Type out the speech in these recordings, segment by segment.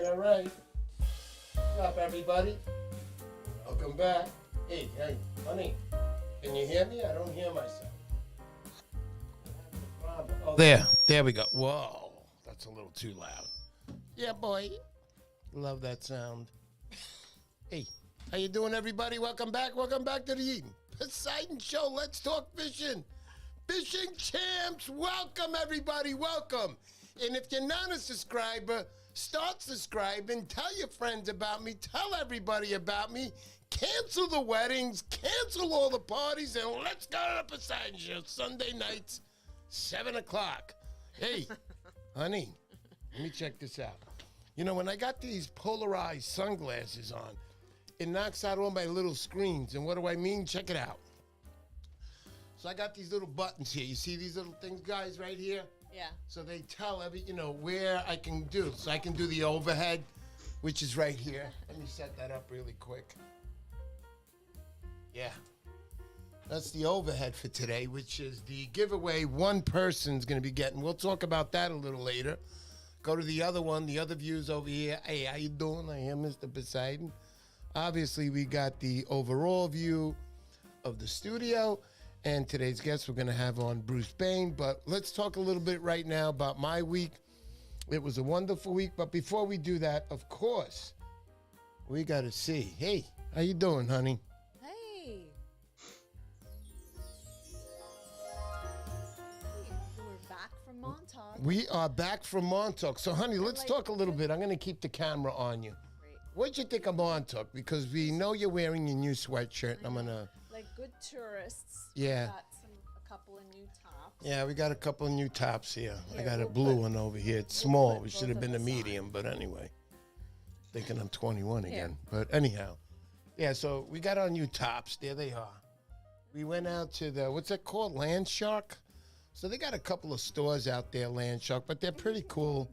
right. What's up, everybody? Welcome back. Hey, honey, can you hear me? I don't hear myself. Oh, there we go. Whoa, that's a little too loud. Yeah, boy. Love that sound. Hey, how you doing, everybody? Welcome back to the Poseidon Show. Let's talk fishing. Fishing champs, welcome, everybody, welcome. And if you're not a subscriber, start subscribing. Tell your friends about me. Tell everybody about me. Cancel the weddings. Cancel all the parties. And let's go to the Poseidon Show. Sunday nights, 7 o'clock. Hey, honey, let me check this out. You know, when I got these polarized sunglasses on, it knocks out all my little screens. And what do I mean? Check it out. So I got these little buttons here. You see these little things, guys, right here? Yeah. So they tell where I can do. So I can do the overhead, which is right here. Let me set that up really quick. Yeah. That's the overhead for today, which is the giveaway one person's going to be getting. We'll talk about that a little later. Go to the other one, the other views over here. Hey, how you doing? I am Mr. Poseidon. Obviously, we got the overall view of the studio. And today's guest we're going to have on Bruce Bain. But let's talk a little bit right now about my week. It was a wonderful week. But before we do that, of course, we got to see. Hey, how you doing, honey? Hey. We're back from Montauk. We are back from Montauk. So, honey, let's talk a little bit. I'm going to keep the camera on you. Great. What'd you think of Montauk? Because we know you're wearing your new sweatshirt. And I'm going to... Like good tourists. Yeah. Got a couple of new tops. Yeah, we got a couple of new tops here. I Here, got a we'll blue put- one over here. It's we'll small. put We should have both been a of us on. medium, but anyway. Thinking I'm 21 again. But anyhow. Yeah, so we got our new tops. There they are. We went out to the, what's that called? Land Shark? So they got a couple of stores out there, Land Shark, but they're pretty cool.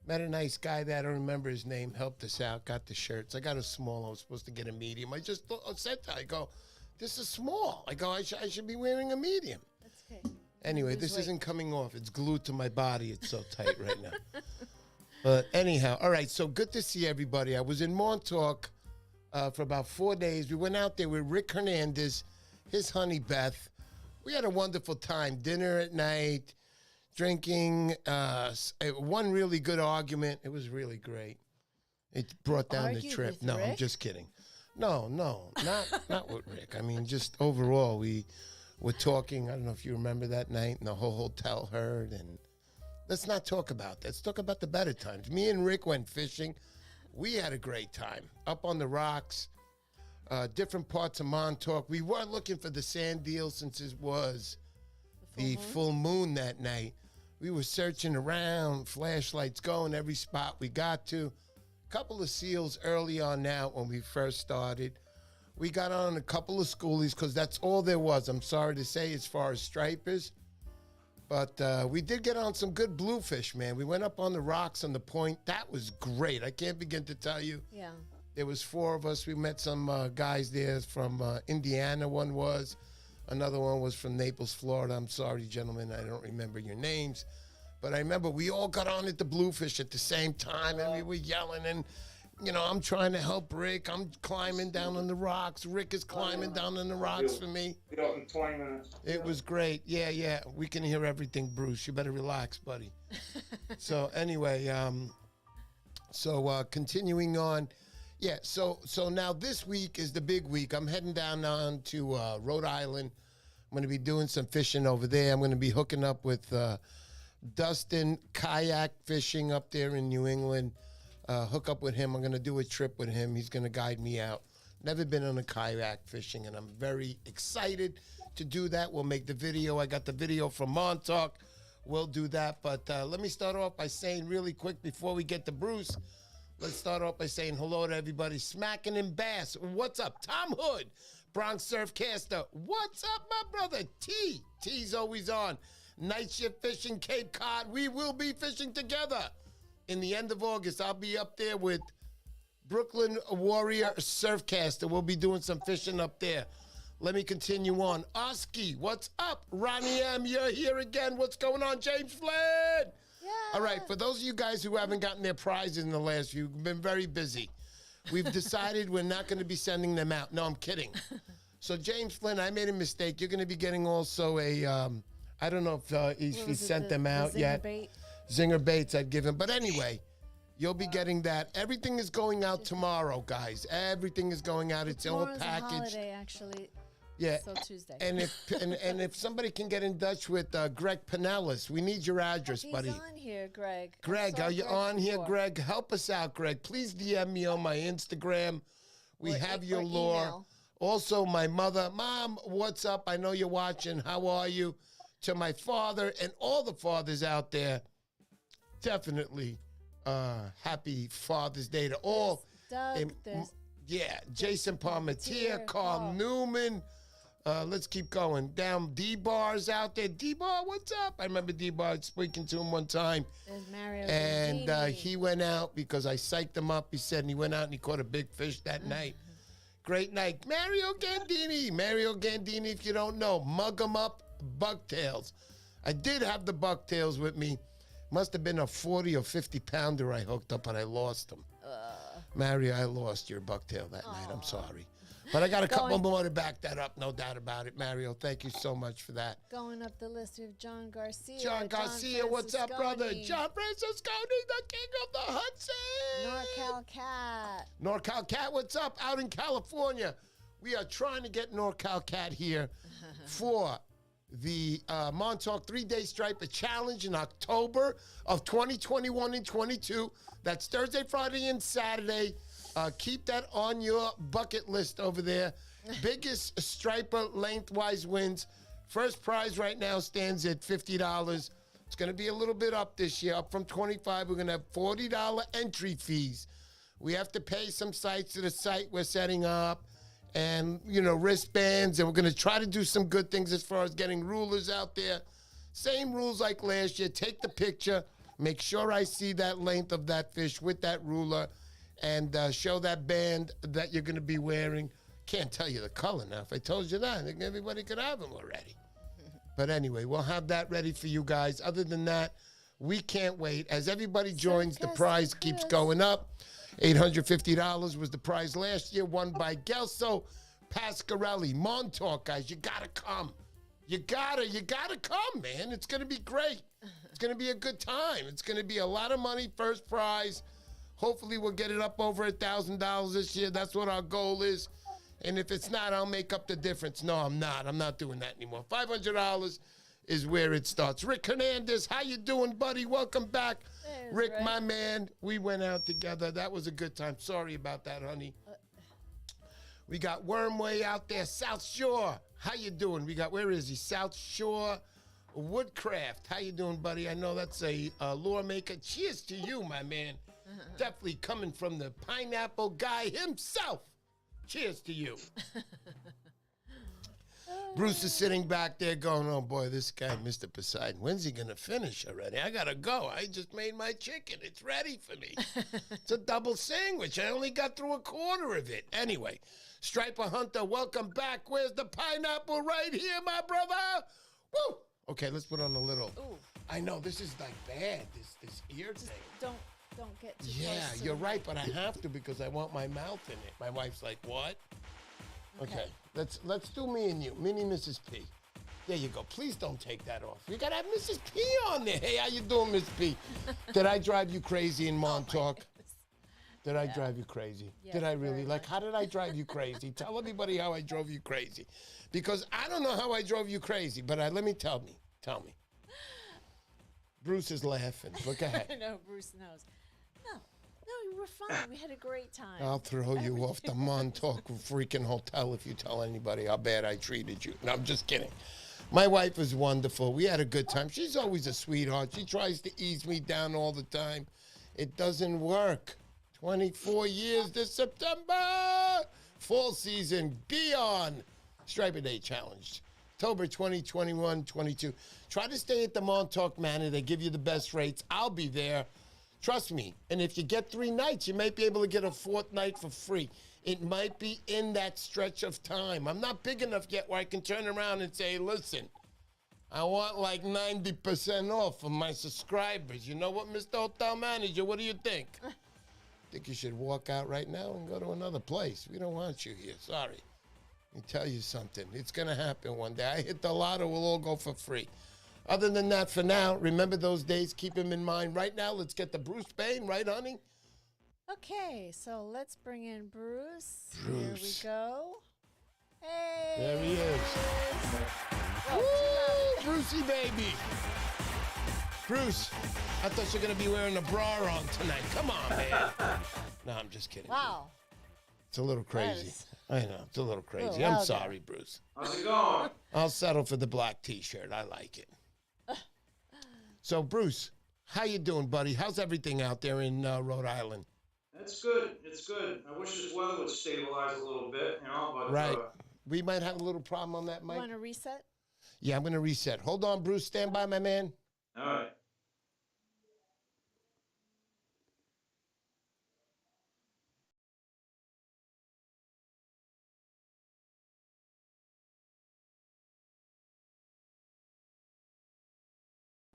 Met a nice guy that I don't remember his name, helped us out, got the shirts. I got a small. I was supposed to get a medium. I just said that. I go, this is small. I go, I should be wearing a medium. That's okay. Anyway, Lose this weight. isn't coming off. It's glued to my body. It's so tight right now. But anyhow, all right, so good to see everybody. I was in Montauk for about 4 days. We went out there with Rick Hernandez, his honey Beth. We had a wonderful time. Dinner at night, drinking, one really good argument. It was really great. It brought down the Argued trip. with No, I'm Rick? just kidding. No, not with Rick. I mean, just overall, we were talking. I don't know if you remember that night, and the whole hotel heard. And let's not talk about that. Let's talk about the better times. Me and Rick went fishing. We had a great time up on the rocks, different parts of Montauk. We were looking for the sand deal since it was the full moon that night. We were searching around, flashlights going every spot we got to. Couple of seals early on now when we first started. We got on a couple of schoolies because that's all there was, I'm sorry to say, as far as stripers. But we did get on some good bluefish, man. We went up on the rocks on the point. That was great. I can't begin to tell you. Yeah. There was 4 of us. We met some guys there from Indiana, one was. Another one was from Naples, Florida. I'm sorry, gentlemen, I don't remember your names. But I remember we all got on at the bluefish at the same time, and we were yelling. And, you know, I'm trying to help Rick. I'm climbing down on the rocks. Rick is climbing down on the rocks for me. Be out in 20 minutes. It was great. Yeah. We can hear everything, Bruce. You better relax, buddy. So anyway, continuing on. Yeah, so now this week is the big week. I'm heading down on to Rhode Island. I'm going to be doing some fishing over there. I'm going to be hooking up with Dustin kayak fishing up there in New England. Hook up with him. I'm going to do a trip with him. He's going to guide me out. Never been on a kayak fishing, and I'm very excited to do that. We'll make the video. I got the video from Montauk. We'll do that. But let me start off by saying really quick before we get to Bruce, let's start off by saying hello to everybody. Smacking in Bass. What's up? Tom Hood, Bronx Surfcaster. What's up, my brother? T. T's always on. Night shift fishing, Cape Cod. We will be fishing together. In the end of August, I'll be up there with Brooklyn Warrior Surfcaster. We'll be doing some fishing up there. Let me continue on. Oski, what's up? Ronnie M, you're here again. What's going on? James Flynn. All right, for those of you guys who haven't gotten their prizes in the last few, we've been very busy. We've decided we're not going to be sending them out. No, I'm kidding. So, James Flynn, I made a mistake. You're going to be getting also a, I don't know if he sent them out yet. Bait? Zinger baits I'd give him. But anyway, you'll be getting that. Everything is going out tomorrow, guys. Everything is going out. It's all Tomorrow's a packaged. holiday, actually. Yeah. So Tuesday. And if somebody can get in touch with Greg Pinellas, we need your address, He's buddy. on here, Greg. I Greg, saw are you Greg on here, before. Greg? Help us out, Greg. Please DM me on my Instagram. We Or have e- your or lore. email. Also, my mother, Mom, what's up? I know you're watching. How are you? To my father and all the fathers out there, definitely happy Father's Day to all. Doug, And, there's yeah, Jason Palmetier, Palmetier, Carl Carl. Newman. Let's keep going. Down D-Bar's out there. D-Bar, what's up? I remember D-Bar speaking to him one time. there's Mario And Gandini. he went out because I psyched him up. He said, and he went out and he caught a big fish that night. Great night. Mario Gandini. Mario Gandini, if you don't know, mug 'em up, bucktails. I did have the bucktails with me. Must have been a 40 or 50 pounder I hooked up, and I lost them. Mario, I lost your bucktail that night. I'm sorry. But I got a couple Going- more to back that up, no doubt about it. Mario, thank you so much for that. Going up the list, we have John Garcia. John Garcia, what's up, brother? Francesconi, John Francesconi, the king of the Hudson. NorCal Cat. NorCal Cat, what's up? Out in California. We are trying to get NorCal Cat here for the Montauk 3-Day Striper Challenge in October of 2021 and 22. That's Thursday, Friday, and Saturday. Keep that on your bucket list over there. Biggest striper lengthwise wins. First prize right now stands at $50. It's going to be a little bit up this year, up from $25. We're going to have $40 entry fees. We have to pay some sites to the site we're setting up and, wristbands. And we're going to try to do some good things as far as getting rulers out there. Same rules like last year. Take the picture. Make sure I see that length of that fish with that ruler. And show that band that you're going to be wearing. Can't tell you the color now. If I told you that, I think everybody could have them already. But anyway, we'll have that ready for you guys. Other than that, we can't wait. As everybody joins, the prize keeps going up. $850 was the prize last year, won by Gelso Pasquarelli. Montauk, guys, you got to come. You gotta come, man. It's going to be great. It's going to be a good time. It's going to be a lot of money, first prize. Hopefully we'll get it up over $1,000 this year. That's what our goal is. And if it's not, I'll make up the difference. No, I'm not. I'm not doing that anymore. $500 is where it starts. Rick Hernandez, how you doing, buddy? Welcome back. There's Rick, Rick. my man, we went out together. That was a good time. Sorry about that, honey. We got Wormway out there, South Shore. How you doing? Where is he? South Shore Woodcraft. How you doing, buddy? I know that's a lure maker. Cheers to you, my man. Definitely coming from the pineapple guy himself. Cheers to you. Bruce is sitting back there going, oh boy, this guy, Mr. Poseidon, when's he going to finish already? I got to go. I just made my chicken. It's ready for me. It's a double sandwich. I only got through a quarter of it. Anyway, Striper Hunter, welcome back. Where's the pineapple? Right here, my brother. Woo! Okay, let's put on a little. Ooh. I know, this is like bad, this ear thing. Don't get too Yeah, close to you're the right, mic. but I have to because I want my mouth in it. My wife's like, what? Okay, let's do me and you, Mini Mrs. P. There you go. Please don't take that off. You gotta have Mrs. P on there. Hey, how you doing, Miss P? Did I drive you crazy in Montauk? Did I drive you crazy? Yes, Did I really? very Like, much. how did I drive you crazy? Tell everybody how I drove you crazy. Because I don't know how I drove you crazy, but let me tell me. Bruce is laughing. Look ahead. No, Bruce knows. No, you were fine. We had a great time. I'll throw you off the Montauk freaking hotel if you tell anybody how bad I treated you. No, I'm just kidding. My wife is wonderful. We had a good time. She's always a sweetheart. She tries to ease me down all the time. It doesn't work. 24 years this September. Fall season. Be on. Striper Day Challenge. October 2021, 22. Try to stay at the Montauk Manor. They give you the best rates. I'll be there. Trust me. And if you get 3 nights, you might be able to get a 4th night for free. It might be in that stretch of time. I'm not big enough yet where I can turn around and say, listen, I want like 90% off for my subscribers. You know what, Mr. Hotel Manager? What do you think? Think you should walk out right now and go to another place. We don't want you here. Sorry. Let me tell you something. It's going to happen one day. I hit the lotto. We'll all go for free. Other than that, for now, remember those days. Keep them in mind. Right now, let's get to Bruce Bain. Right, honey? Okay, so let's bring in Bruce. Bruce. Here we go. Hey. There he is. Whoa, Woo! Brucey, baby. Bruce, I thought you were going to be wearing a bra on tonight. Come on, man. No, I'm just kidding. wow. It's a little crazy. Yes. I know. It's a little crazy. Oh, I'm wow. sorry, Bruce. How's it going? I'll settle for the black T-shirt. I like it. So, Bruce, how you doing, buddy? How's everything out there in Rhode Island? It's good. It's good. I wish this weather would stabilize a little bit, you know, but... Right. We might have a little problem on that, You Mike. want to reset? Yeah, I'm going to reset. Hold on, Bruce. Stand by, my man. All right.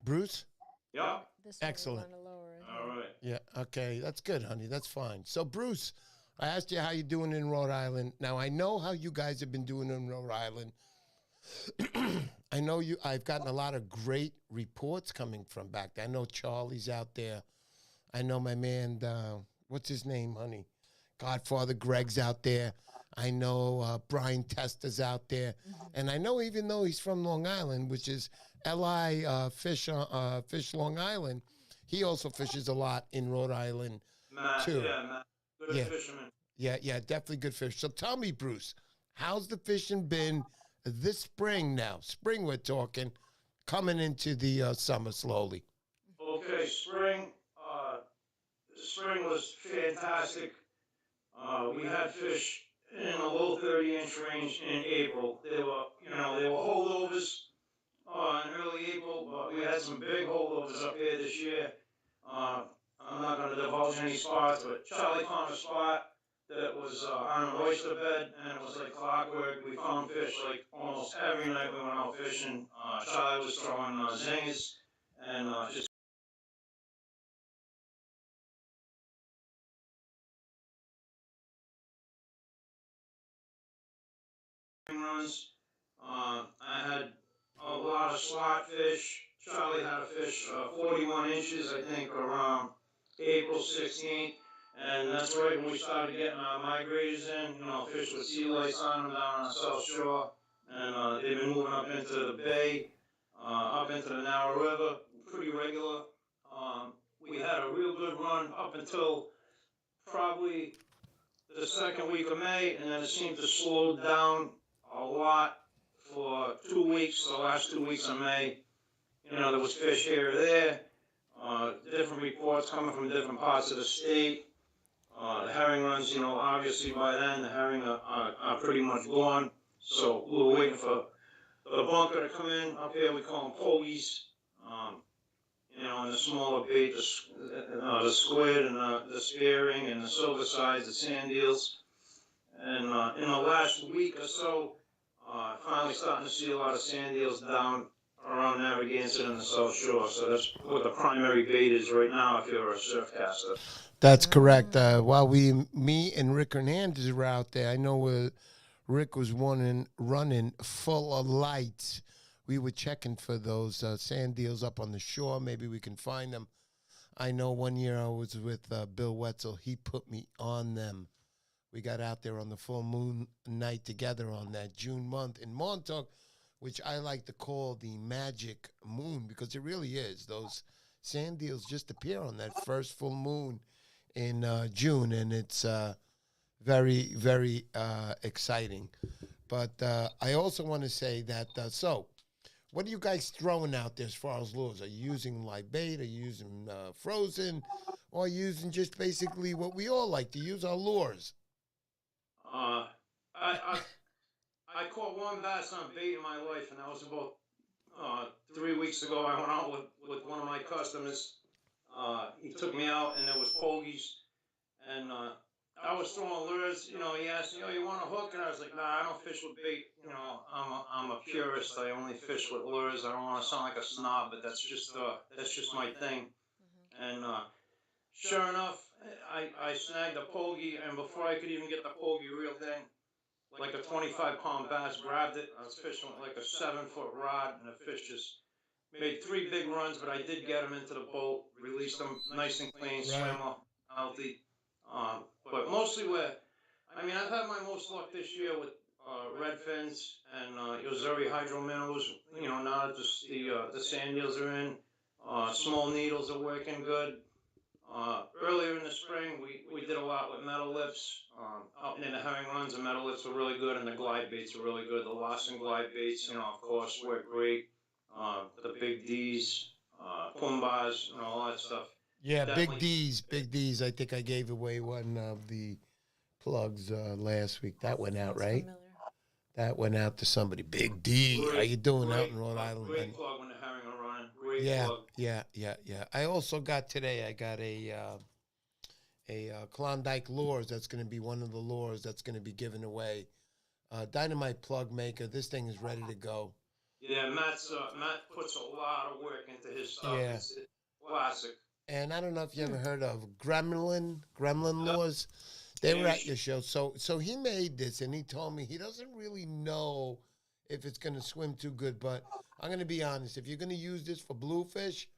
Bruce? Yeah. This one we Excellent. wanna lower it. All right. Yeah, okay. That's good, honey. That's fine. So, Bruce, I asked you how you doing in Rhode Island. Now, I know how you guys have been doing in Rhode Island. I know you. I've gotten a lot of great reports coming from back there. I know Charlie's out there. I know my man, what's his name, honey? Godfather Greg's out there. I know Brian Testa's out there. And I know even though he's from Long Island, which is L.I. Fish Long Island, he also fishes a lot in Rhode Island, Matt, too. yeah, Matt. Good Yeah. fisherman. Yeah, definitely good fish. So tell me, Bruce, how's the fishing been this spring now? Spring we're talking, coming into the summer slowly. Okay, spring was fantastic. We had fish in the low 30-inch range in April. They were holdovers in early April, but we had some big holdovers up here this year. I'm not going to divulge any spots, but Charlie found a spot that was on an oyster bed, and it was like clockwork. We found fish like almost every night we went out fishing. Charlie was throwing zingers and just runs. I had a lot of slot fish. Charlie had a fish 41 inches, I think, around April 16th. And that's right when we started getting our migrators in, fish with sea lice on them down on the South Shore. And they've been moving up into the bay, up into the Narrow River, pretty regular. We had a real good run up until probably the second week of May, and then it seemed to slow down a lot for 2 weeks, the last 2 weeks of May. There was fish here or there, different reports coming from different parts of the state. The herring runs, obviously by then the herring are pretty much gone. So we were waiting for the bunker to come in. Up here we call them pogies. And the smaller bait, the squid and the spearing and the silver sides, the sand eels. And in the last week or so, finally starting to see a lot of sand eels down around Narragansett and the South Shore. So that's what the primary bait is right now if you're a surfcaster. That's correct. While me and Rick Hernandez were out there, I know Rick was running full of lights. We were checking for those sand eels up on the shore. Maybe we can find them. I know one year I was with Bill Wetzel. He put me on them. We got out there on the full moon night together on that June month in Montauk, which I like to call the magic moon because it really is. Those sand eels just appear on that first full moon in June, and it's very, very exciting. But I also want to say that, so what are you guys throwing out there as far as lures? Are you using live bait? Are you using frozen? Or are you using just basically what we all like to use, our lures? I caught one bass on bait in my life, and that was about 3 weeks ago. I went out with one of my customers. He took me out, and there was pogies, and I was throwing lures. He asked me, "Oh, you want a hook?" And I was like, "Nah, I don't fish with bait. I'm a purist. I only fish with lures. I don't want to sound like a snob, but that's just my thing." And sure enough, I snagged a pogie, and before I could even get the pogie reeled in, like a 25-pound bass grabbed it. I was fishing with like a 7-foot rod, and the fish just made 3 big runs, but I did get him into the boat, released him nice and clean, swam Right. off healthy. But mostly I've had my most luck this year with red fins and Yozuri hydro minnows. Now that the sand eels are in, small needles are working good. Earlier in the spring, we did a lot with metal lips. Out in the herring runs, the metal lips are really good, and the glide baits are really good. The Lawson glide baits, of course, work great. The big D's, Pumbas, all that stuff. Yeah, Big Definitely. D's. Big D's. I think I gave away one of the plugs last week. That went out, Sounds right? familiar. That went out to somebody. Big D. How you doing out in Rhode Island? Great plug when the herring are running. Great Yeah, plug. yeah. I also got today. I got a Klondike lures. That's going to be one of the lures that's going to be given away. Dynamite plug maker. This thing is ready to go. Yeah, Matt puts a lot of work into his stuff. Yeah. It's classic. And I don't know if you ever heard of Gremlin lures. They were at your show. So he made this, and he told me he doesn't really know if it's going to swim too good. But I'm going to be honest. If you're going to use this for bluefish,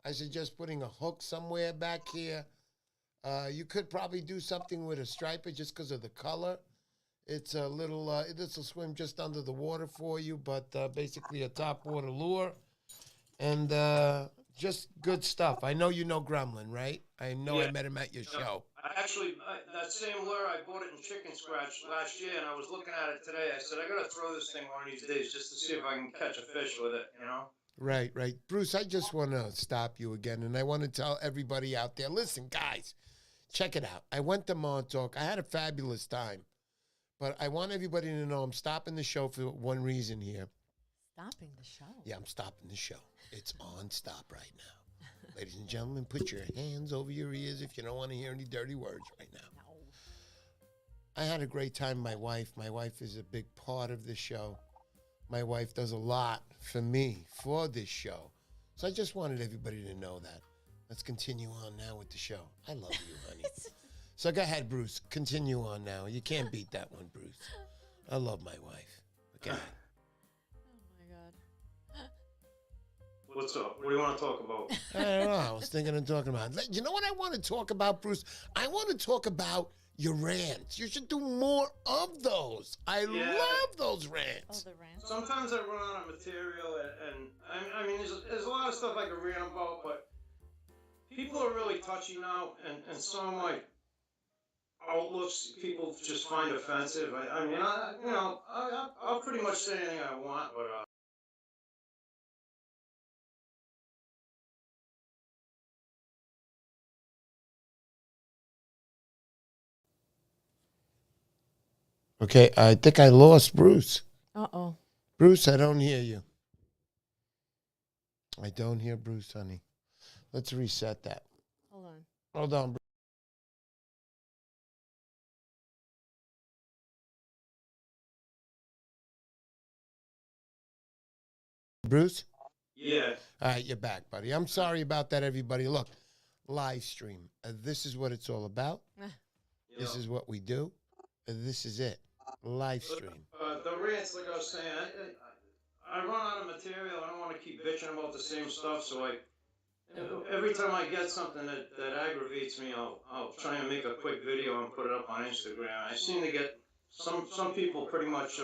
I suggest putting a hook somewhere back here. You could probably do something with a striper just because of the color. It's a little, this will swim just under the water for you, but basically a top water lure. And just good stuff. I know you know Gremlin, right? I know I met him at your show. That same lure, I bought it in Chicken Scratch last year, and I was looking at it today. I said, I got to throw this thing one of these days just to see if I can catch a fish with it. Right. Bruce, I just want to stop you again, and I want to tell everybody out there, listen, guys, check it out. I went to Montauk. I had a fabulous time, but I want everybody to know I'm stopping the show for one reason here. Stopping the show? Yeah, I'm stopping the show. It's on stop right now. Ladies and gentlemen, put your hands over your ears if you don't want to hear any dirty words right now. No. I had a great time with my wife. My wife is a big part of the show. My wife does a lot for me for this show. So I just wanted everybody to know that. Let's continue on now with the show. I love you, honey. So go ahead, Bruce. Continue on now. You can't beat that one, Bruce. I love my wife. Okay. Oh my God. What's up? What do you want to talk about? I don't know. I was thinking of talking about. You know what I want to talk about, Bruce? I want to talk about your rants. You should do more of those. I love those Oh, rants. the rant. Sometimes I run out of material, and I mean, there's a lot of stuff I could rant about, but people are really touchy now, and some of my outlooks people just find offensive. I'll pretty much say anything I want, but Okay, I think I lost Bruce. Uh-oh. Bruce, I don't hear you. I don't hear Bruce, honey. Let's reset that. Hold on. Hold on, Bruce. Bruce? yeah. All right, you're back, buddy. I'm sorry about that, everybody. Look, live stream. This is what it's all about. This is what we do. This is it. Live stream. The rants, like I was saying, I run out of material. I don't want to keep bitching about the same stuff, so every time I get something that aggravates me, I'll try and make a quick video and put it up on Instagram. I seem to get some people pretty much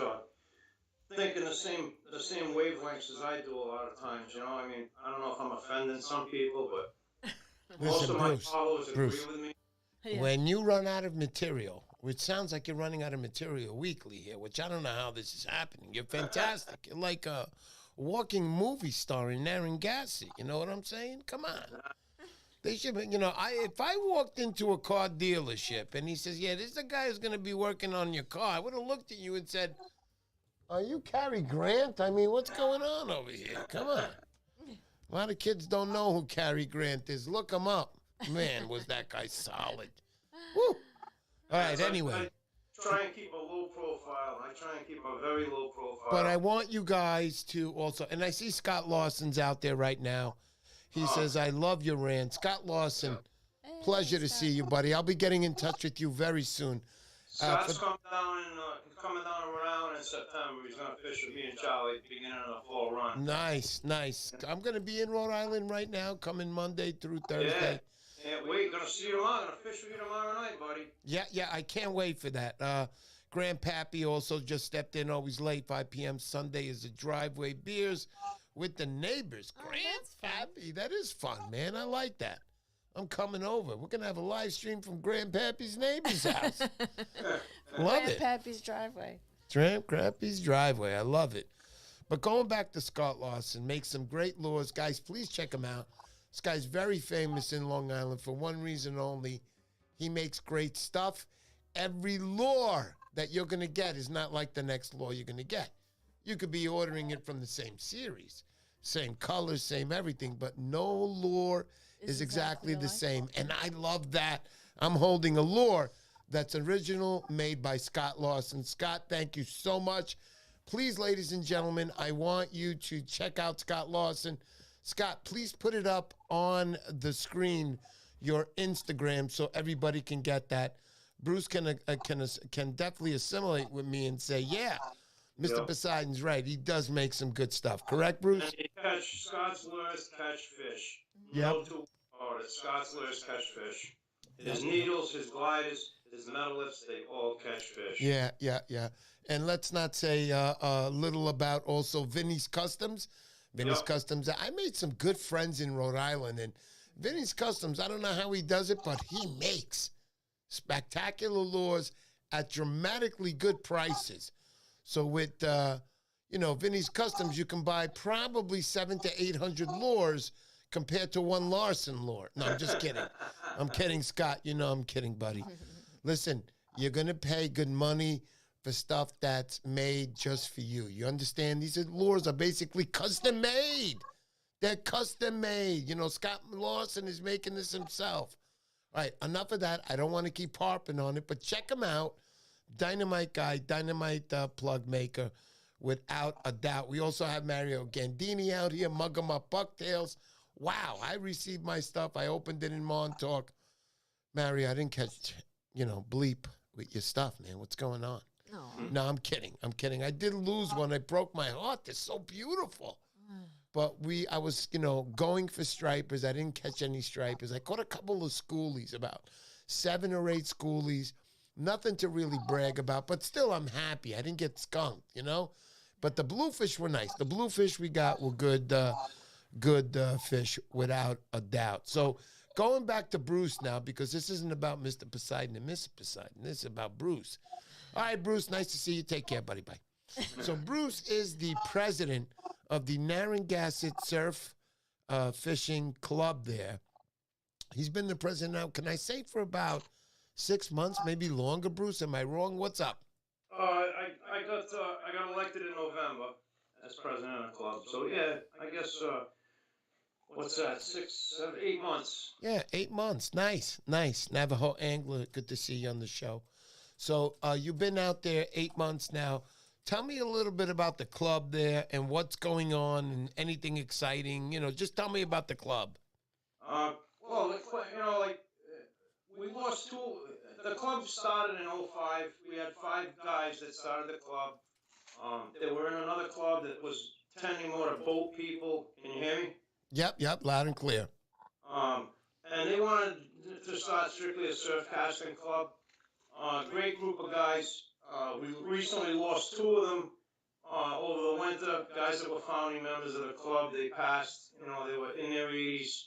thinking the same wavelengths as I do a lot of times. I mean, I don't know if I'm offending some people, but most Listen, of my Bruce, followers Bruce. agree with me. Yeah. When you run out of material, which sounds like you're running out of material weekly here, which I don't know how this is happening. You're fantastic. You're like a walking movie star in Narragansett. You know what I'm saying? Come on. They should be, if I walked into a car dealership and he says, yeah, this is the guy who's going to be working on your car, I would have looked at you and said, are you Cary Grant? I mean, what's going on over here? Come on. A lot of kids don't know who Cary Grant is. Look him up. Man, was that guy solid. Woo. All right, anyway. I try and keep a low profile. I try and keep a very low profile. But I want you guys to also, and I see Scott Lawson's out there right now. He says, I love your rant. Scott Lawson, pleasure to see you, buddy. I'll be getting in touch with you very soon. Scott's coming down to Rhode Island in September. He's going to fish with me and Charlie beginning of the fall run. Nice, nice. I'm going to be in Rhode Island right now, coming Monday through Thursday. Can't wait. Going to see you tomorrow. Going to fish with you tomorrow night, buddy. Yeah, I can't wait for that. Grandpappy also just stepped in, always late, 5 p.m. Sunday is a driveway beers with the neighbors. Grandpappy, that is fun, man. I like that. I'm coming over. We're going to have a live stream from Grandpappy's neighbor's house. Love it. Grandpappy's driveway. Grandpappy's driveway. I love it. But going back to Scott Lawson, makes some great lures. Guys, please check him out. This guy's very famous in Long Island for one reason only. He makes great stuff. Every lure that you're going to get is not like the next lure you're going to get. You could be ordering it from the same series, same colors, same everything, but no lure is exactly the same. And I love that. I'm holding a lure that's original, made by Scott Lawson. Scott, thank you so much. Please, ladies and gentlemen, I want you to check out Scott Lawson. Scott, please put it up on the screen, your Instagram, so everybody can get that. Bruce can definitely assimilate with me and say, yeah, Mr. Poseidon's right. He does make some good stuff. Correct, Bruce? And he Scott's lures catch fish. Yep. No two about it. Scott's lures catch fish. His needles, his gliders, his metalifts, they all catch fish. Yeah. And let's not say little about also Vinny's Customs. Vinny's Customs. I made some good friends in Rhode Island. And Vinny's Customs, I don't know how he does it, but he makes spectacular lures at dramatically good prices. So with, Vinny's Customs, you can buy probably 700 to 800 lures compared to one Larson lure. No, I'm just kidding. I'm kidding, Scott. You know I'm kidding, buddy. Listen, you're going to pay good money for stuff that's made just for you. You understand? These lures are basically custom made. They're custom made. You know, Scott Lawson is making this himself. All right, enough of that. I don't want to keep harping on it, but check him out. Dynamite guy, dynamite plug maker, without a doubt. We also have Mario Gandini out here, mug 'em up bucktails. Wow, I received my stuff. I opened it in Montauk. Mario, I didn't catch, bleep with your stuff, man. What's going on? No, I'm kidding. I did lose one. I broke my heart. They're so beautiful. But I was, going for stripers. I didn't catch any stripers. I caught a couple of schoolies, about 7 or 8 schoolies. Nothing to really brag about, but still I'm happy. I didn't get skunked, But the bluefish were nice. The bluefish we got were good fish without a doubt. So going back to Bruce now, because this isn't about Mr. Poseidon and Mrs. Poseidon. This is about Bruce. All right, Bruce, nice to see you. Take care, buddy. Bye. So Bruce is the president of the Narragansett Surf Fishing Club there. He's been the president now, can I say, for about 6 months, maybe longer, Bruce? Am I wrong? What's up? I got elected in November as president of the club. So, yeah, I guess, what's that, 6, 7, 8 months. Yeah, 8 months. Nice. Navajo Angler, good to see you on the show. So you've been out there 8 months now. Tell me a little bit about the club there and what's going on and anything exciting. Just tell me about the club. We lost 2. The club started in 2005. We had 5 guys that started the club. They were in another club that was tending more to boat people. Can you hear me? Yep, loud and clear. And they wanted to start strictly a surfcasting club. Great group of guys. We recently lost 2 of them over the winter. Guys that were founding members of the club. They passed. They were in their 80s.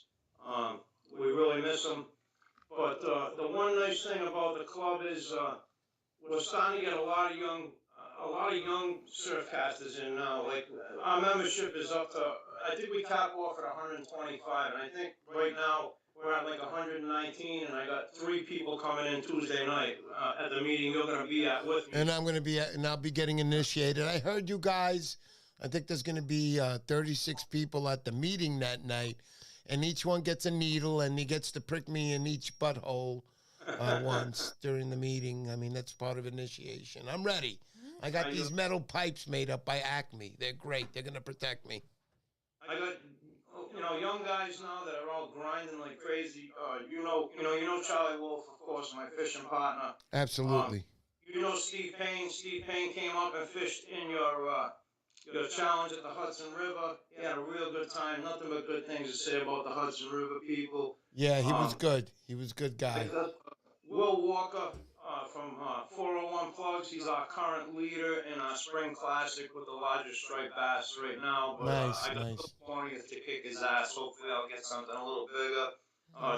We really miss them. But the one nice thing about the club is we're starting to get a lot of young surfcasters in now. Like our membership is up to, I think we cap off at 125, and I think right now we're at like 119, and I got 3 people coming in Tuesday night at the meeting you're going to be at with me. And I'm going to be and I'll be getting initiated. I heard you guys. I think there's going to be 36 people at the meeting that night. And each one gets a needle, and he gets to prick me in each butthole. once during the meeting. I mean, that's part of initiation. I'm ready. I got these metal pipes made up by Acme. They're great. They're going to protect me. I got, young guys now that are all grinding like crazy. You know Charlie Wolf, of course, my fishing partner. Absolutely. You know Steve Payne. Steve Payne came up and fished in your challenge at the Hudson River. He had a real good time. Nothing but good things to say about the Hudson River people. Yeah, he was good. He was a good guy. Will Walker from 401 Plugs. He's our current leader in our Spring Classic with the largest striped bass right now. But I got the 20th to kick his ass. Hopefully I'll get something a little bigger.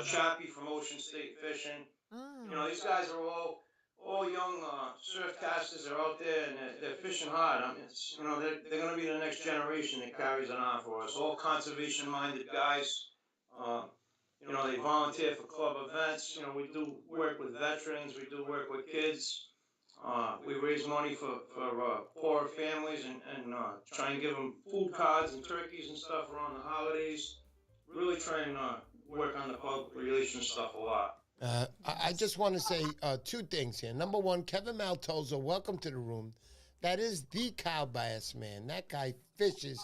Chappie from Ocean State Fishing. These guys are all young surfcasters are out there and they're fishing hard. I mean, they're going to be the next generation that carries it on for us. All conservation-minded guys. They volunteer for club events. We do work with veterans. We do work with kids. We raise money for poor families and try and give them food cards and turkeys and stuff around the holidays. Really try and work on the public relations stuff a lot. I just want to say two things here. Number one, Kevin Maltoso, welcome to the room. That is the cow bass man. That guy fishes,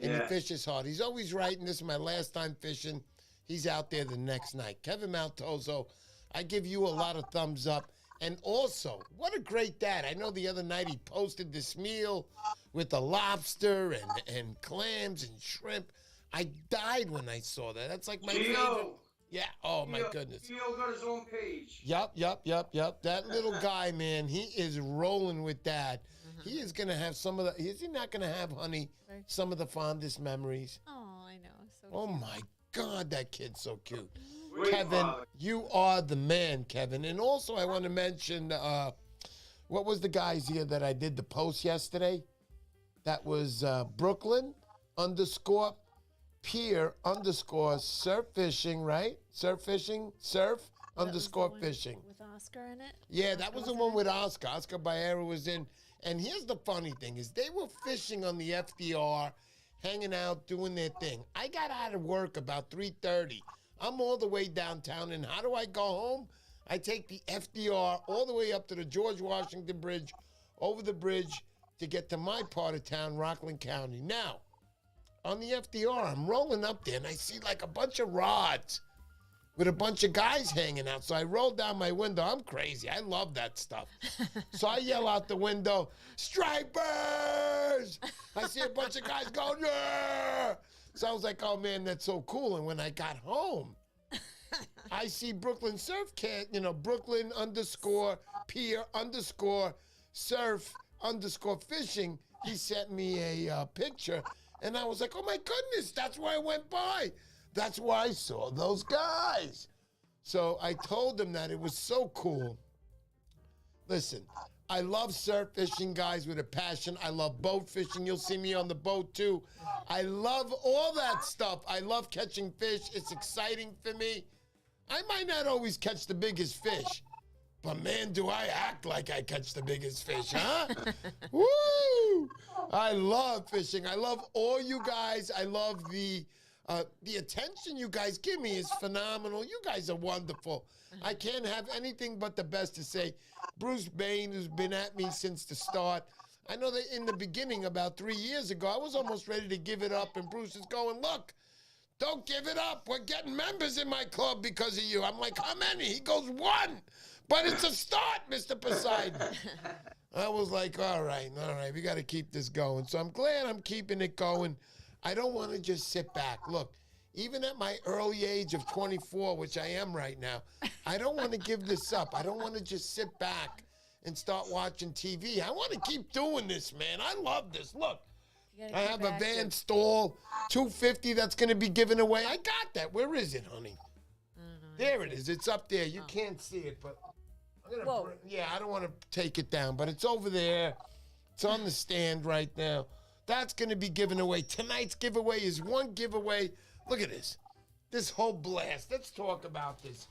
and he fishes hard. He's always right, and this is my last time fishing. He's out there the next night. Kevin Maltoso, I give you a lot of thumbs up. And also, what a great dad. I know the other night he posted this meal with the lobster and clams and shrimp. I died when I saw that. That's like my favorite. Yeah, oh my goodness. Gio got his own page. Yep. That little guy, man, he is rolling with that. He is going to have is he not going to have, honey, some of the fondest memories? Oh, I know. So oh cute. my God, that kid's so cute. Great Kevin, father. you are the man, Kevin. And also I want to mention, what was the guys here that I did the post yesterday? That was Brooklyn _ Pier _ surf fishing, right? Surf fishing, surf _ fishing. With Oscar in it? Yeah, that was the one with Oscar. Oscar Baera was in. And here's the funny thing is they were fishing on the FDR, hanging out, doing their thing. I got out of work about 3:30. I'm all the way downtown, and how do I go home? I take the FDR all the way up to the George Washington Bridge, over the bridge to get to my part of town, Rockland County. Now, on the FDR, I'm rolling up there, and I see like a bunch of rods with a bunch of guys hanging out. So I roll down my window. I'm crazy. I love that stuff. So I yell out the window, "Stripers!" I see a bunch of guys going, "Yeah!" So I was like, oh, man, that's so cool. And when I got home, I see Brooklyn Brooklyn _ Pier _ surf _ fishing. He sent me a picture. And I was like, oh, my goodness, that's where I went by. That's where I saw those guys. So I told him that it was so cool. Listen, I love surf fishing, guys, with a passion. I love boat fishing. You'll see me on the boat, too. I love all that stuff. I love catching fish. It's exciting for me. I might not always catch the biggest fish, but, man, do I act like I catch the biggest fish, huh? Woo! I love fishing. I love all you guys. I love the attention you guys give me is phenomenal. You guys are wonderful. I can't have anything but the best to say. Bruce Bain, who's been at me since the start. I know that in the beginning, about 3 years ago, I was almost ready to give it up, and Bruce is going, look, don't give it up. We're getting members in my club because of you. I'm like, how many? He goes, 1. But it's a start, Mr. Poseidon. I was like, all right, we got to keep this going. So I'm glad I'm keeping it going. I don't want to just sit back. Look, even at my early age of 24, which I am right now, I don't want to give this up. I don't want to just sit back and start watching TV. I want to keep doing this, man. I love this. Look, I have a Van Stall 250 that's going to be given away. I got that. Where is it, honey? There it is. It's up there. You can't see it, but I'm gonna I don't want to take it down, but it's over there. It's on the stand right now. That's going to be given away. Tonight's giveaway is one giveaway. Look at this. This whole blast. Let's talk about this.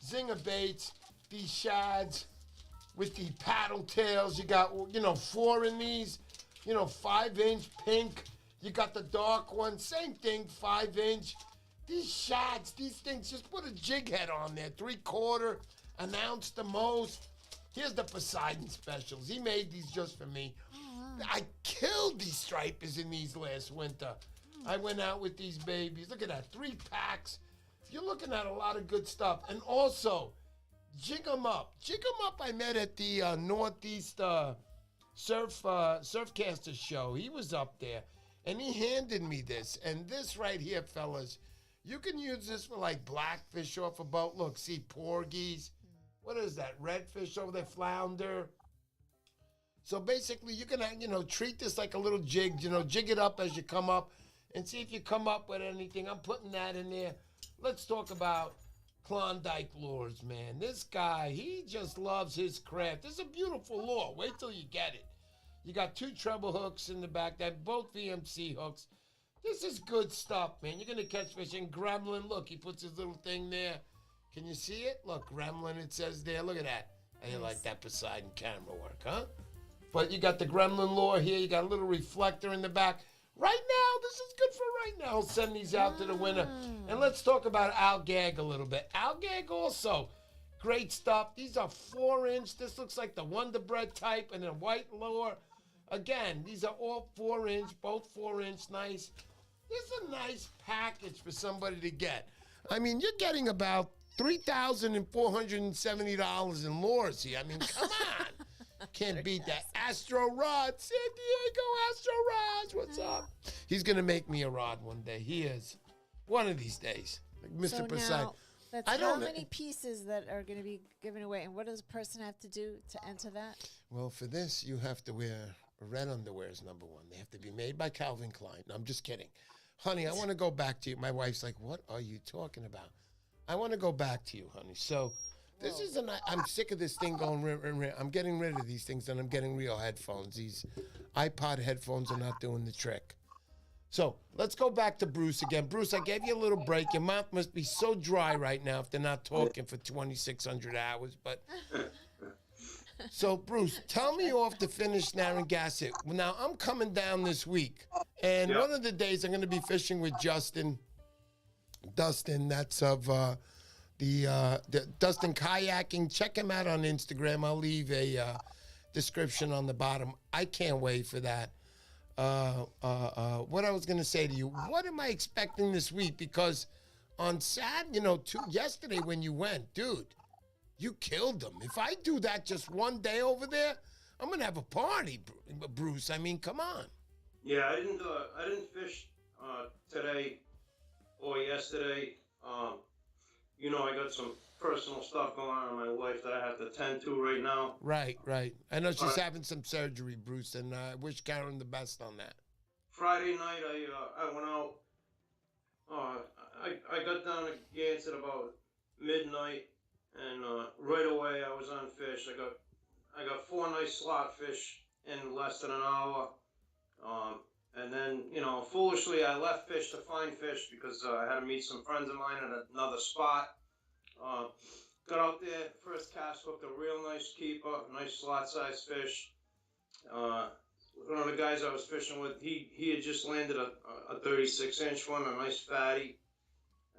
Zinger baits, these shads with the paddle tails. You got, 4 in these, 5-inch pink. You got the dark one. Same thing, 5-inch. These shads, these things, just put a jig head on there, 3/4. announced the most. Here's the Poseidon specials. He made these just for me. I killed these stripers in these last winter. I went out with these babies. Look at that, 3 packs. You're looking at a lot of good stuff. And also, Jig 'em Up. Jig 'em Up I met at the Northeast Surfcasters show. He was up there, and he handed me this. And this right here, fellas, you can use this for like blackfish off a boat. Look, see porgies. What is that? Redfish over there, flounder. So basically, you can, treat this like a little jig. Jig it up as you come up and see if you come up with anything. I'm putting that in there. Let's talk about Klondike lures, man. This guy, he just loves his craft. This is a beautiful lure. Wait till you get it. You got 2 treble hooks in the back. They're both VMC hooks. This is good stuff, man. You're going to catch fish. And Gremlin, look, he puts his little thing there. Can you see it? Look, Gremlin, it says there. Look at that. How you like that Poseidon camera work, huh? But you got the Gremlin lure here. You got a little reflector in the back. Right now, this is good for right now. I'll send these out to the winner. And let's talk about Algag a little bit. Algag also, great stuff. These are 4-inch. This looks like the Wonder Bread type and a white lure. Again, these are all 4-inch, both 4-inch, nice. This is a nice package for somebody to get. I mean, you're getting about $3,470 in lures here. I mean, come on. Can't beat that. Astro Rod, San Diego Astro Rods. What's up? He's going to make me a rod one day. He is. One of these days. Like Mr. Poseidon. That's how many pieces that are going to be given away, and what does a person have to do to enter that? Well, for this, you have to wear red underwear is number 1. They have to be made by Calvin Klein. No, I'm just kidding. Honey, I want to go back to you. My wife's like, what are you talking about? I want to go back to you, honey. So this is I'm sick of this thing going. I'm getting rid of these things, and I'm getting real headphones. These iPod headphones are not doing the trick. So let's go back to Bruce again. Bruce, I gave you a little break. Your mouth must be so dry right now if they're not talking for 2,600 hours. But so, Bruce, tell me off to finish Narragansett. Now, I'm coming down this week, and one of the days I'm going to be fishing with Dustin, that's of the Dustin Kayaking. Check him out on Instagram. I'll leave a description on the bottom. I can't wait for that. What I was going to say to you, what am I expecting this week? Because on Saturday, yesterday when you went, dude, you killed them. If I do that just one day over there, I'm going to have a party, Bruce. I mean, come on. Yeah, I didn't fish today or yesterday. I got some personal stuff going on in my life that I have to tend to right now. Right. I know she's having some surgery, Bruce, and I wish Karen the best on that. Friday night, I went out. I got down to Gansett about midnight, and right away I was on fish. I got 4 nice slot fish in less than an hour. And then, foolishly I left fish to find fish because I had to meet some friends of mine at another spot. Got out there, first cast, hooked a real nice keeper, nice slot-sized fish. One of the guys I was fishing with, he had just landed a 36-inch one, a nice fatty.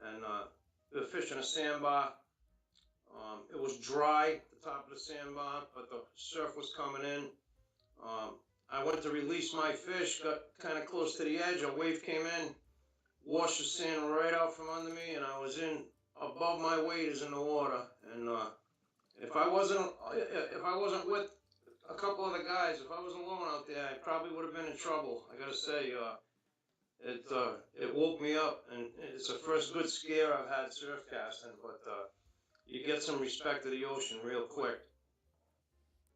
And we were fishing a sandbar. It was dry at the top of the sandbar, but the surf was coming in. I went to release my fish, got kind of close to the edge. A wave came in, washed the sand right out from under me, and I was in above my waders in the water. And if I wasn't with a couple of the guys, if I was alone out there, I probably would have been in trouble. I gotta say, it woke me up, and it's the first good scare I've had surf casting. But you get some respect to the ocean real quick.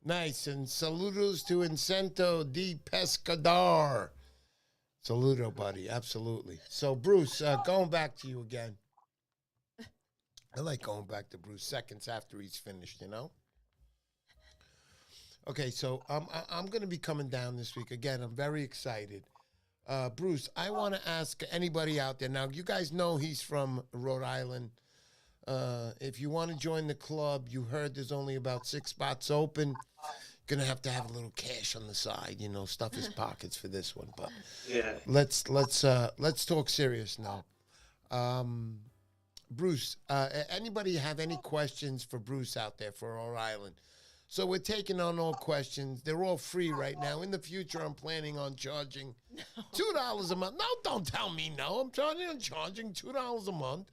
Nice, and saludos to Incento de Pescador. Saludo, buddy, absolutely. So, Bruce, going back to you again. I like going back to Bruce seconds after he's finished, Okay, so I'm going to be coming down this week. Again, I'm very excited. Bruce, I want to ask anybody out there. Now, you guys know he's from Rhode Island. If you want to join the club, you heard there's only about 6 spots open. Gonna have to have a little cash on the side, stuff his pockets for this one. But let's talk serious now. Bruce, anybody have any questions for Bruce out there for Rhode Island? So we're taking on all questions. They're all free right now. In the future, I'm planning on charging $2 a month. No, don't tell me no. I'm planning on charging $2 a month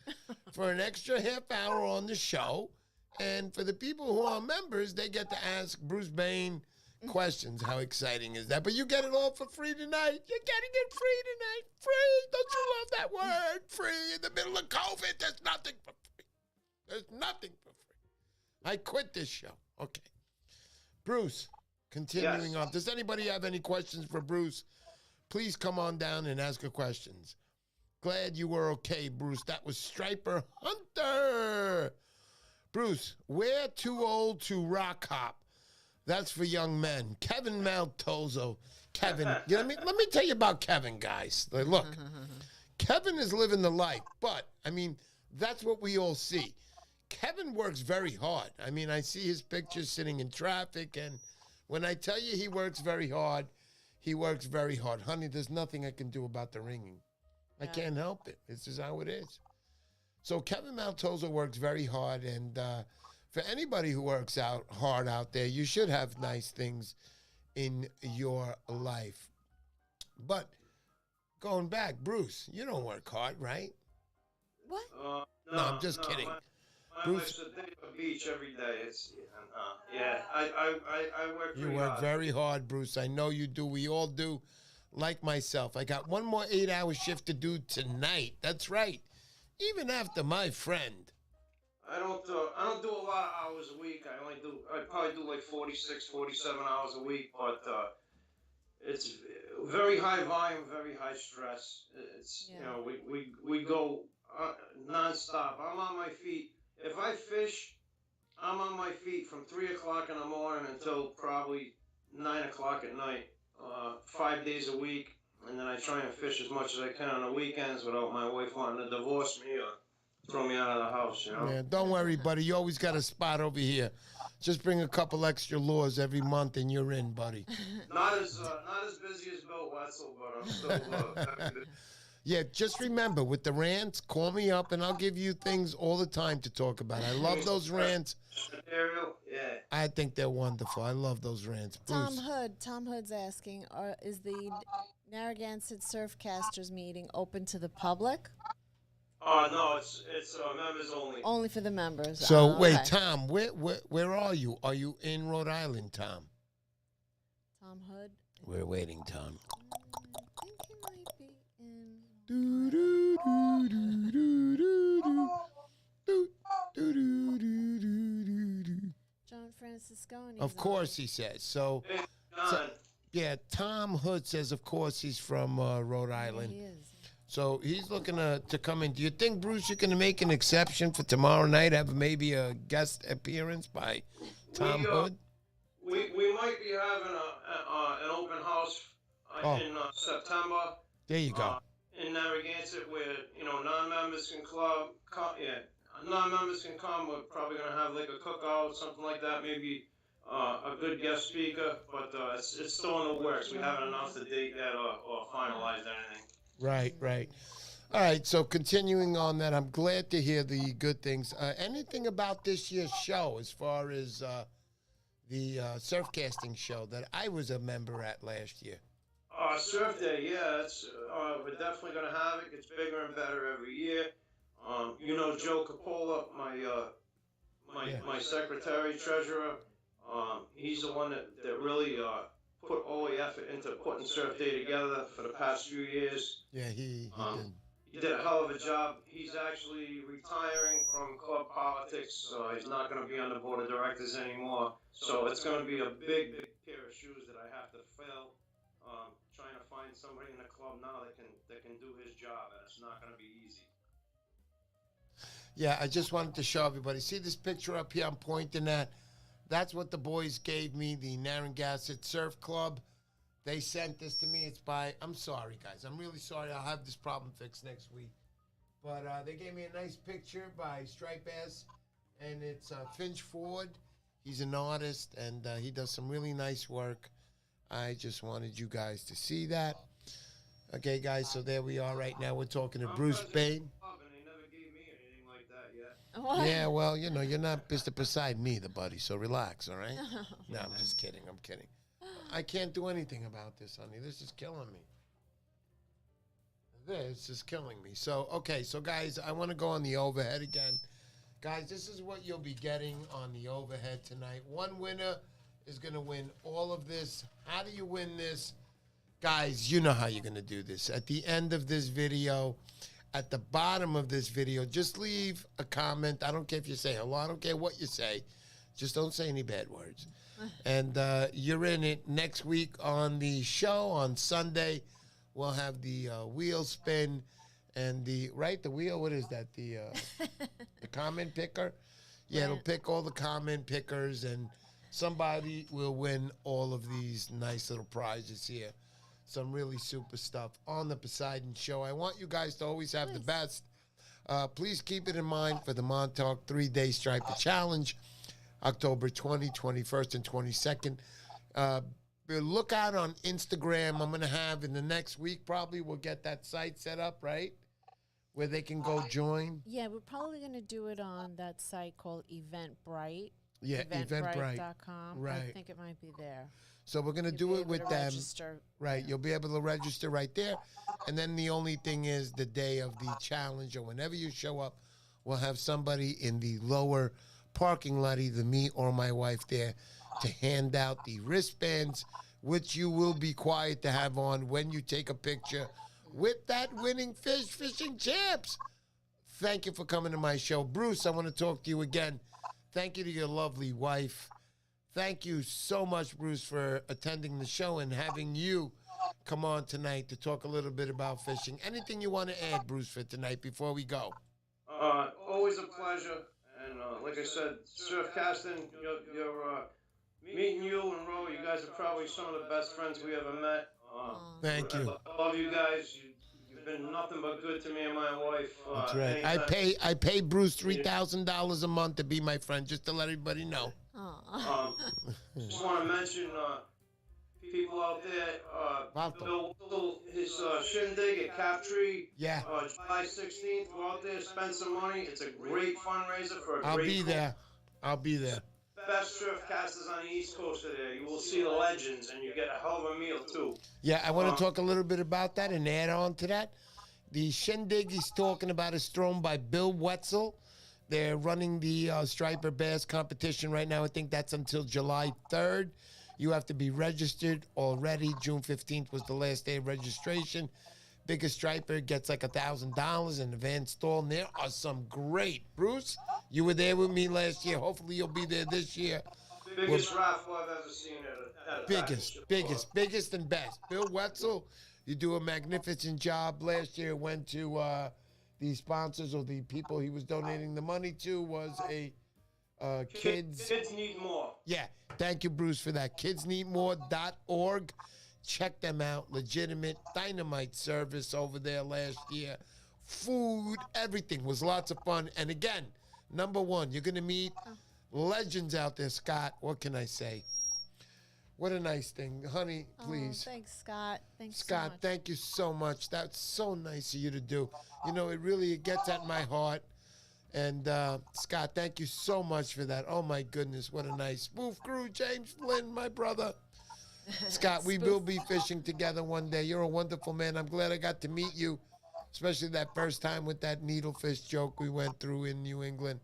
for an extra half hour on the show. And for the people who are members, they get to ask Bruce Bain questions. How exciting is that? But you get it all for free tonight. You're getting it free tonight. Free. Don't you love that word? Free. In the middle of COVID, there's nothing for free. There's nothing for free. I quit this show. Okay. Bruce, continuing Yes. on. Does anybody have any questions for Bruce? Please come on down and ask your questions. Glad you were okay, Bruce. That was Striper Hunter. Bruce, we're too old to rock hop. That's for young men. Kevin Maltozo. Kevin, let me tell you about Kevin, guys. Like, look, Kevin is living the life, but, I mean, that's what we all see. Kevin works very hard. I mean, I see his pictures sitting in traffic, and when I tell you he works very hard, he works very hard. Honey, there's nothing I can do about the ringing. I can't help it. This is how it is. So Kevin Maltozo works very hard, and for anybody who works out hard out there, you should have nice things in your life. But going back, Bruce, you don't work hard, right? What? No, I'm just kidding. I Bruce- miss a day at the beach every day. It's yeah. I work. You pretty work hard. very hard, Bruce. I know you do. We all do, like myself. I got one more 8-hour shift to do tonight. That's right. Even after my friend. I don't do a lot of hours a week. I probably do like 46, 47 hours a week, but it's very high volume, very high stress. It's Yeah. you know we go nonstop. I'm on my feet. If I fish, I'm on my feet from 3 o'clock in the morning until probably 9 o'clock at night, 5 days a week. And then I try and fish as much as I can on the weekends without my wife wanting to divorce me or throw me out of the house, you know? Yeah, don't worry, buddy. You always got a spot over here. Just bring a couple extra lures every month and you're in, buddy. Not as busy as Bill Wetzel, but I'm still... Yeah, just remember, with the rants, call me up and I'll give you things all the time to talk about. I love those rants. material, yeah. I think they're wonderful. I love those rants. Bruce. Tom Hood's asking, is the Narragansett Surfcasters meeting open to the public? No, it's members only. Only for the members. So, wait, okay. Tom, where are you? Are you in Rhode Island, Tom? Tom Hood. We're waiting, Tom. I think he might be in. Do, do, do, do, do, do, do. Do, do, do, do, do, do. John Franciscone. Of course, he says. So, Hey, John, yeah, Tom Hood says, of course, he's from Rhode Island. He is. So he's looking to come in. Do you think, Bruce, you're going to make an exception for tomorrow night? Have maybe a guest appearance by Tom Hood? we might be having an open house in September. There you go. In Narragansett, where non-members can non-members can come. We're probably gonna have like a cookout, something like that. Maybe a good guest speaker, but it's still in the works. We haven't announced the date yet or finalized anything. Right. All right, so continuing on that, I'm glad to hear the good things. Anything about this year's show as far as the surfcasting show that I was a member at last year? Surf Day, yeah, we're definitely gonna have it. It's bigger and better every year. Joe Capola, my secretary, treasurer, he's the one that really put all the effort into putting Surf Day together for the past few years. Yeah, he did. He did a hell of a job. He's actually retiring from club politics. He's not going to be on the board of directors anymore. So it's going to be a big pair of shoes that I have to fill. Trying to find somebody in the club now that can do his job, and it's not going to be easy. Yeah, I just wanted to show everybody. See this picture up here I'm pointing at? That's what the boys gave me, the Narragansett Surf Club. They sent this to me. It's by, I'm sorry, guys. I'm really sorry. I'll have this problem fixed next week. But they gave me a nice picture by Stripe Ass, and it's Finch Ford. He's an artist, and he does some really nice work. I just wanted you guys to see that. Okay, guys, so there we are right now. We're talking to Bruce Bain. And they never gave me anything like What? Yeah, well, you know, you're not Mr. Poseidon either, buddy, so relax, all right? No, I'm just kidding. I'm kidding. I can't do anything about this, honey. This is killing me. This is killing me. So, okay, so guys, I want to go on the overhead again. Guys, this is what you'll be getting on the overhead tonight. One winner is going to win all of this. How do you win this? Guys, you know how you're going to do this. At the end of this video, at the bottom of this video, just leave a comment. I don't care if you say hello. I don't care what you say. Just don't say any bad words. And you're in it next week on the show on Sunday. We'll have the wheel spin and the wheel. What is that? The comment picker. Yeah, it'll pick all the comment pickers, and somebody will win all of these nice little prizes here. Some really super stuff on the Poseidon Show. I want you guys to always have the best. Please keep it in mind for the Montauk 3-Day Striper Challenge, October 20, 21st, and 22nd. Look out on Instagram. I'm going to have in the next week, probably we'll get that site set up, right? Where they can go join. Yeah, we're probably going to do it on that site called Eventbrite. Yeah, Eventbrite. Eventbrite.com. Right. I think it might be there. So we're going to do it with them. Register. Right. You'll be able to register right there. And then the only thing is the day of the challenge or whenever you show up, we'll have somebody in the lower parking lot, either me or my wife there, to hand out the wristbands, which you will be required to have on when you take a picture with that winning fish, Fishing Champs. Thank you for coming to my show. Bruce, I want to talk to you again. Thank you to your lovely wife. Thank you so much, Bruce, for attending the show and having you come on tonight to talk a little bit about fishing. Anything you want to add, Bruce, for tonight before we go? Always a pleasure. And like I said, Surfcasting, meeting you and Ro, you guys are probably some of the best friends we ever met. Thank you. I love you guys. You've been nothing but good to me and my wife. That's right. I pay Bruce $3,000 a month to be my friend, just to let everybody know. Just want to mention people out there. Bill, his shindig at Captree. Yeah. July 16th. Go out there, spend some money. It's a great fundraiser for a great. I'll be there. I'll be there. Best surfcasters on the East Coast are there. You will see the legends, and you get a hell of a meal too. Yeah, I want to talk a little bit about that and add on to that. The shindig he's talking about is thrown by Bill Wetzel. They're running the striper bass competition right now. I think that's until July 3rd. You have to be registered already. June 15th was the last day of registration. Biggest striper gets like $1,000 in the Van Stall. And there are some great. Bruce, you were there with me last year. Hopefully you'll be there this year. Biggest raffle I've ever seen at a biggest and best. Bill Wetzel, you do a magnificent job. Last year went to the sponsors or the people he was donating the money to was a kids. Kids Need More. Yeah, thank you, Bruce, for that. Kidsneedmore.org. Check them out. Legitimate dynamite service over there last year. Food, everything was lots of fun. And again, number one, you're going to meet legends out there, Scott. What can I say? What a nice thing. Honey, please. Thanks, Scott. Thanks, Scott, so much. thank you so much. That's so nice of you to do. You know, it gets at my heart. And Scott, thank you so much for that. Oh, my goodness, what a nice spoof crew. James Flynn, my brother. Scott, we will be fishing together one day. You're a wonderful man. I'm glad I got to meet you, especially that first time with that needlefish joke we went through in New England.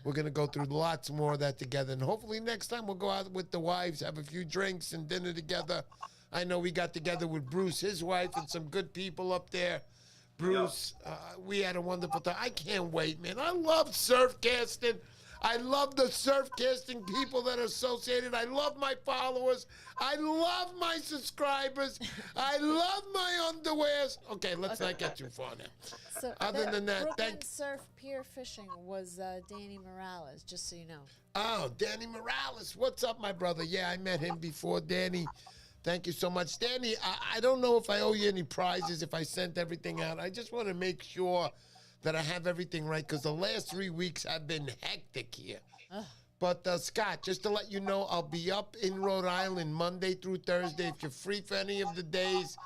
We're going to go through lots more of that together. And hopefully next time we'll go out with the wives, have a few drinks and dinner together. I know we got together with Bruce, his wife, and some good people up there. Bruce, we had a wonderful time. I can't wait, man. I love surfcasting. I love the surfcasting people that are associated. I love my followers. I love my subscribers. I love my underwears. Okay, let's not get too far now. So Other than that, Brooklyn Surf Pier Fishing was Danny Morales, just so you know. Oh, Danny Morales. What's up, my brother? Yeah, I met him before. Danny, thank you so much. Danny, I don't know if I owe you any prizes if I sent everything out. I just want to make sure that I have everything right because the last 3 weeks have been hectic here. But, Scott, just to let you know, I'll be up in Rhode Island Monday through Thursday. If you're free for any of the days,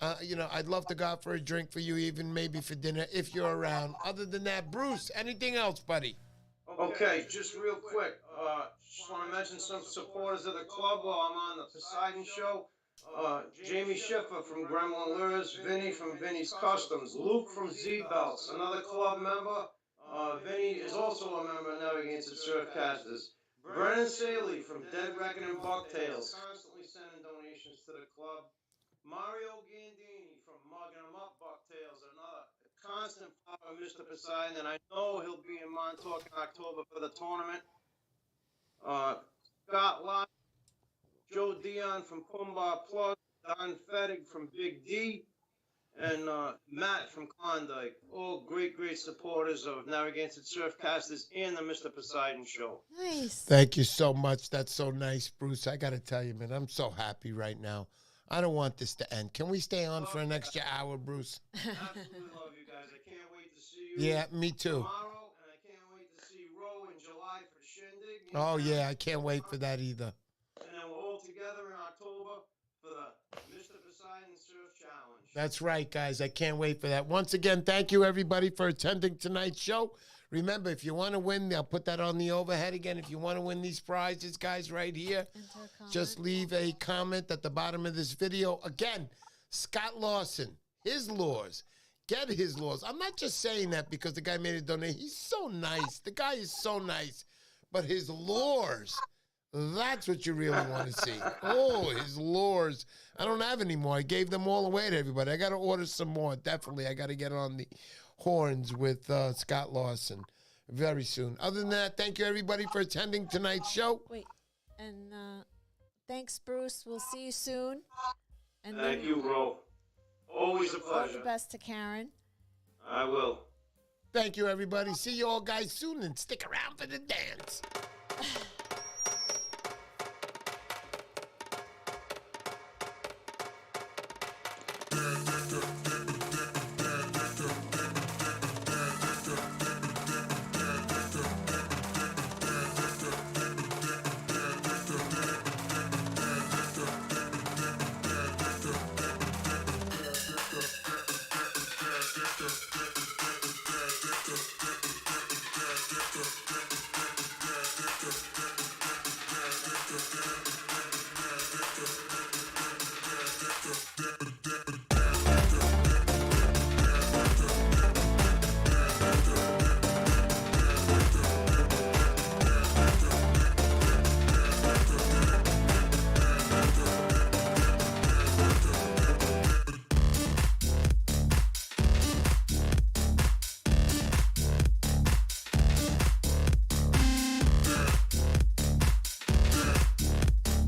I'd love to go out for a drink for you, even maybe for dinner if you're around. Other than that, Bruce, anything else, buddy? Okay, just real quick, just want to mention some supporters of the club while I'm on the Poseidon show. Jamie Schiffer from Gremlin Lures, Vinny from Vinny's Customs, Luke from Z-Belts, another club member. Vinny is also a member of Narragansett Surfcasters. Brennan Saley from Dead Reckoning Bucktails, constantly sending donations to the club. Mario Gandini from Mugging 'em Up Bucktails, another constant follower of Mr. Poseidon, and I know he'll be in Montauk in October for the tournament. Scott Lott, Joe Dion from Pumba Plus, Don Fettig from Big D, and Matt from Klondike. All great, great supporters of Narragansett Surfcasters and the Mr. Poseidon show. Nice. Thank you so much. That's so nice, Bruce. I got to tell you, man, I'm so happy right now. I don't want this to end. Can we stay on for an extra hour, Bruce? Absolutely love you guys. I can't wait to see you. Yeah, me too. Tomorrow, and I can't wait to see Roe in July for the shindig. Oh, yeah, I can't wait for that either. And then we're all together in October for the Mr. Poseidon Surf Challenge. That's right, guys. I can't wait for that. Once again, thank you, everybody, for attending tonight's show. Remember, if you want to win, I'll put that on the overhead again. If you want to win these prizes, guys, right here, just leave a comment at the bottom of this video. Again, Scott Lawson, his lures. Get his lures. I'm not just saying that because the guy made a donation. He's so nice. The guy is so nice. But his lures, that's what you really want to see. Oh, his lures. I don't have any more. I gave them all away to everybody. I got to order some more. Definitely. I got to get on the horns with Scott Lawson very soon. Other than that, thank you, everybody, for attending tonight's show. Wait, and thanks, Bruce. We'll see you soon. And Thank you, Ro. Always a all the pleasure. best to Karen. I will. Thank you, everybody. See you all guys soon, and stick around for the dance.